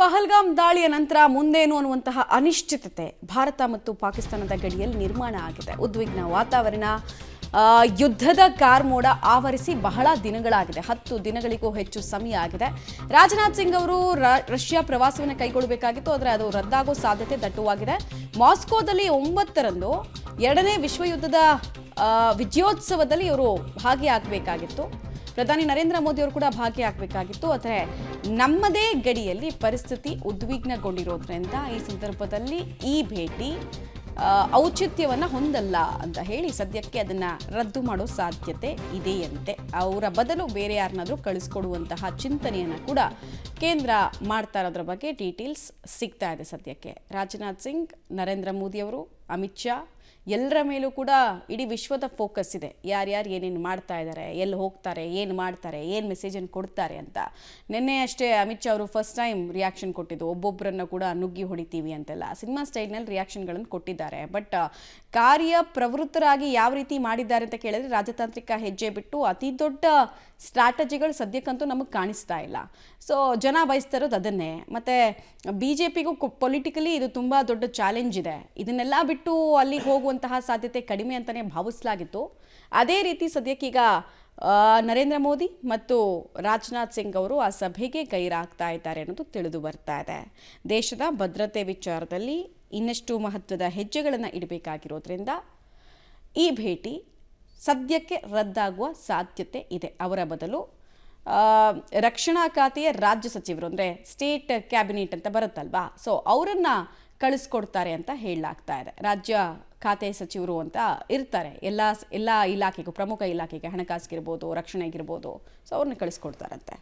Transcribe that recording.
ಪಹಲ್ಗಾಮ್ ದಾಳಿಯ ನಂತರ ಮುಂದೇನು ಅನ್ನುವಂತಹ ಅನಿಶ್ಚಿತತೆ ಭಾರತ ಮತ್ತು ಪಾಕಿಸ್ತಾನದ ಗಡಿಯಲ್ಲಿ ನಿರ್ಮಾಣ ಆಗಿದೆ. ಉದ್ವಿಗ್ನ ವಾತಾವರಣ, ಯುದ್ಧದ ಕಾರ್ಮೋಡ ಆವರಿಸಿ ಬಹಳ ದಿನಗಳಾಗಿದೆ. 10 ದಿನಗಳಿಗೂ ಹೆಚ್ಚು ಸಮಯ ಆಗಿದೆ. ರಾಜನಾಥ್ ಸಿಂಗ್ ಅವರು ರಷ್ಯಾ ಪ್ರವಾಸವನ್ನು ಕೈಗೊಳ್ಳಬೇಕಾಗಿತ್ತು, ಆದರೆ ಅದು ರದ್ದಾಗೋ ಸಾಧ್ಯತೆ ದಟ್ಟವಾಗಿದೆ. ಮಾಸ್ಕೋದಲ್ಲಿ 9ರಂದು 2ನೇ ವಿಶ್ವಯುದ್ಧದ ವಿಜಯೋತ್ಸವದಲ್ಲಿ ಇವರು ಭಾಗಿಯಾಗಬೇಕಾಗಿತ್ತು. ಪ್ರಧಾನಿ ನರೇಂದ್ರ ಮೋದಿ ಅವರು ಕೂಡ ಭಾಗಿಯಾಗಬೇಕಾಗಿತ್ತು. ಆದರೆ ನಮ್ಮದೇ ಗಡಿಯಲ್ಲಿ ಪರಿಸ್ಥಿತಿ ಉದ್ವಿಗ್ನಗೊಂಡಿರೋದ್ರಿಂದ ಈ ಸಂದರ್ಭದಲ್ಲಿ ಈ ಭೇಟಿ ಔಚಿತ್ಯವನ್ನು ಹೊಂದಲ್ಲ ಅಂತ ಹೇಳಿ ಸದ್ಯಕ್ಕೆ ಅದನ್ನು ರದ್ದು ಮಾಡೋ ಸಾಧ್ಯತೆ ಇದೆಯಂತೆ. ಅವರ ಬದಲು ಬೇರೆ ಯಾರನ್ನಾದರೂ ಕಳಿಸ್ಕೊಡುವಂತಹ ಚಿಂತನೆಯನ್ನು ಕೂಡ ಕೇಂದ್ರ ಮಾಡ್ತಾ ಇರೋದ್ರ ಬಗ್ಗೆ ಡೀಟೇಲ್ಸ್ ಸಿಗ್ತಾ ಇದೆ ಸದ್ಯಕ್ಕೆ. ರಾಜನಾಥ್ ಸಿಂಗ್, ನರೇಂದ್ರ ಮೋದಿ ಅವರು, ಅಮಿತ್ ಶಾ ಎಲ್ಲರ ಮೇಲೂ ಕೂಡ ಇಡೀ ವಿಶ್ವದ ಫೋಕಸ್ ಇದೆ. ಯಾರ್ಯಾರು ಏನೇನು ಮಾಡ್ತಾ ಇದ್ದಾರೆ, ಎಲ್ಲಿ ಹೋಗ್ತಾರೆ, ಏನು ಮಾಡ್ತಾರೆ, ಏನು ಮೆಸೇಜನ್ನು ಕೊಡ್ತಾರೆ ಅಂತ. ನಿನ್ನೆ ಅಷ್ಟೇ ಅಮಿತ್ ಶಾ ಅವರು ಫಸ್ಟ್ ಟೈಮ್ ರಿಯಾಕ್ಷನ್ ಕೊಟ್ಟಿದ್ದು. ಒಬ್ಬೊಬ್ಬರನ್ನು ಕೂಡ ನುಗ್ಗಿ ಹೊಡಿತೀವಿ ಅಂತೆಲ್ಲ ಸಿನಿಮಾ ಸ್ಟೈಲ್ನಲ್ಲಿ ರಿಯಾಕ್ಷನ್ಗಳನ್ನು ಕೊಟ್ಟಿದ್ದಾರೆ. ಬಟ್ ಕಾರ್ಯ ಪ್ರವೃತ್ತರಾಗಿ ಯಾವ ರೀತಿ ಮಾಡಿದ್ದಾರೆ ಅಂತ ಕೇಳಿದ್ರೆ ರಾಜತಾಂತ್ರಿಕ ಹೆಜ್ಜೆ ಬಿಟ್ಟು ಅತಿ ದೊಡ್ಡ ಸ್ಟ್ರಾಟಜಿಗಳು ಸದ್ಯಕ್ಕಂತೂ ನಮಗೆ ಕಾಣಿಸ್ತಾ ಇಲ್ಲ. ಸೊ ಜನ ಬಯಸ್ತಾ ಇರೋದು ಅದನ್ನೇ. ಮತ್ತು BJPಗೂ ಪೊಲಿಟಿಕಲಿ ಇದು ತುಂಬ ದೊಡ್ಡ ಚಾಲೆಂಜ್ ಇದೆ. ಇದನ್ನೆಲ್ಲ ಬಿಟ್ಟು ಅಲ್ಲಿಗೆ ಹೋಗುವಂತಹ ಸಾಧ್ಯತೆ ಕಡಿಮೆ ಅಂತಲೇ ಭಾವಿಸಲಾಗಿತ್ತು. ಅದೇ ರೀತಿ ಸದ್ಯಕ್ಕೀಗ ನರೇಂದ್ರ ಮೋದಿ ಮತ್ತು ರಾಜನಾಥ್ ಸಿಂಗ್ ಅವರು ಆ ಸಭೆಗೆ ಗೈರಾಗ್ತಾ ಇದ್ದಾರೆ ಅನ್ನೋದು ತಿಳಿದು ಬರ್ತಾ ಇದೆ. ದೇಶದ ಭದ್ರತೆ ವಿಚಾರದಲ್ಲಿ ಇನ್ನಷ್ಟು ಮಹತ್ವದ ಹೆಜ್ಜೆಗಳನ್ನು ಇಡಬೇಕಾಗಿರೋದ್ರಿಂದ ಈ ಭೇಟಿ ಸದ್ಯಕ್ಕೆ ರದ್ದಾಗುವ ಸಾಧ್ಯತೆ ಇದೆ. ಅವರ ಬದಲು ರಕ್ಷಣಾ ಖಾತೆಯ ರಾಜ್ಯ ಸಚಿವರು, ಅಂದರೆ ಸ್ಟೇಟ್ ಕ್ಯಾಬಿನೆಟ್ ಅಂತ ಬರುತ್ತಲ್ವಾ, ಸೊ ಅವರನ್ನು ಕಳಿಸ್ಕೊಡ್ತಾರೆ ಅಂತ ಹೇಳಲಾಗ್ತಾ ಇದೆ. ರಾಜ್ಯ ಖಾತೆ ಸಚಿವರು ಅಂತ ಇರ್ತಾರೆ ಎಲ್ಲ ಇಲಾಖೆಗೂ, ಪ್ರಮುಖ ಇಲಾಖೆಗೆ, ಹಣಕಾಸಿಗಿರ್ಬೋದು, ರಕ್ಷಣೆಗಿರ್ಬೋದು, ಸೊ ಅವ್ರನ್ನ ಕಳಿಸ್ಕೊಡ್ತಾರಂತೆ.